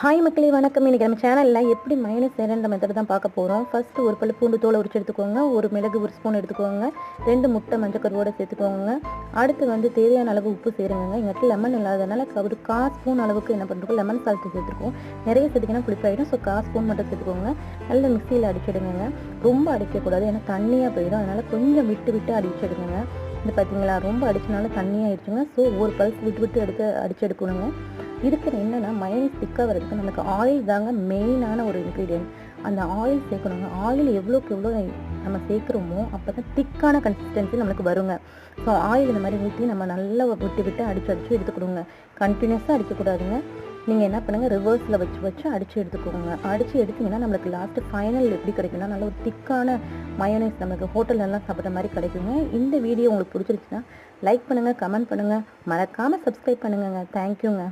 Hi மக்களே வணக்கம். இன்றைக்கி நம்ம சேனலில் எப்படி மைனஸ் செய்கிற மெத்தட் தான் பார்க்க போகிறோம். ஃபஸ்ட்டு ஒரு பல்லு பூண்டு தோலை உரிச்சு எடுத்துக்கோங்க. ஒரு மிளகு ஒரு ஸ்பூன் எடுத்துக்கோங்க. 2 முட்டை மஞ்சக்கருவோடு சேர்த்துக்கோங்க. அடுத்து வந்து தேவையான அளவு உப்பு சேருங்க. எங்கிட்ட லெமன் இல்லாதனால ஒரு 1/4 ஸ்பூன் அளவுக்கு என்ன பண்ணுறோம், லெமன் சால்ட்டு சேர்த்துருக்கோம். நிறைய சேர்த்திங்கன்னா புளிப்பாயிடும். ஸோ 1/4 ஸ்பூன் மட்டும் சேர்த்துக்கோங்க. நல்ல மிக்சியில் அடிச்சிடுங்க. ரொம்ப அடிக்கக்கூடாது, ஏன்னா தண்ணியாக போயிடும். அதனால் கொஞ்சம் விட்டு விட்டு அடிச்சிடுங்க. இது பார்த்தீங்களா, ரொம்ப அடிச்சனால தண்ணியாகிடுச்சுங்க. ஸோ ஒரு பல்ஸ் விட்டு விட்டு அடிச்சு எடுக்கணுங்க. இதுக்கு என்னென்னா மயோனைஸ் திக்காக வரதுக்கு நமக்கு ஆயில் தாங்க மெயினான ஒரு இன்க்ரீடியன்ட். அந்த ஆயில் சேர்க்கணுங்க. ஆயில் எவ்வளோக்கு எவ்வளோ நம்ம சேர்க்குறோமோ அப்போ தான் திக்கான கன்சிஸ்டன்சி நம்மளுக்கு வருங்க. ஸோ ஆயில் இந்த மாதிரி ஊற்றி நம்ம நல்லா விட்டு விட்டு அடித்து எடுத்துக்கணுங்க. கண்டினியூஸாக அடிக்கக்கூடாதுங்க. நீங்கள் என்ன பண்ணுங்கள், ரிவர்ஸில் வச்சு அடித்து எடுத்துக்கோங்க. அடித்து எடுத்திங்கன்னா நம்மளுக்கு லாஸ்ட்டு ஃபைனல் எப்படி கிடைக்குன்னா, நல்ல ஒரு திக்கான மயோனைஸ் நம்மளுக்கு ஹோட்டல்லலாம் சாப்பிட்ற மாதிரி கிடைக்குங்க. இந்த வீடியோ உங்களுக்கு பிடிச்சிருச்சுன்னா லைக் பண்ணுங்கள், கமெண்ட் பண்ணுங்கள், மறக்காமல் சப்ஸ்கிரைப் பண்ணுங்கள். தேங்க்யூங்க.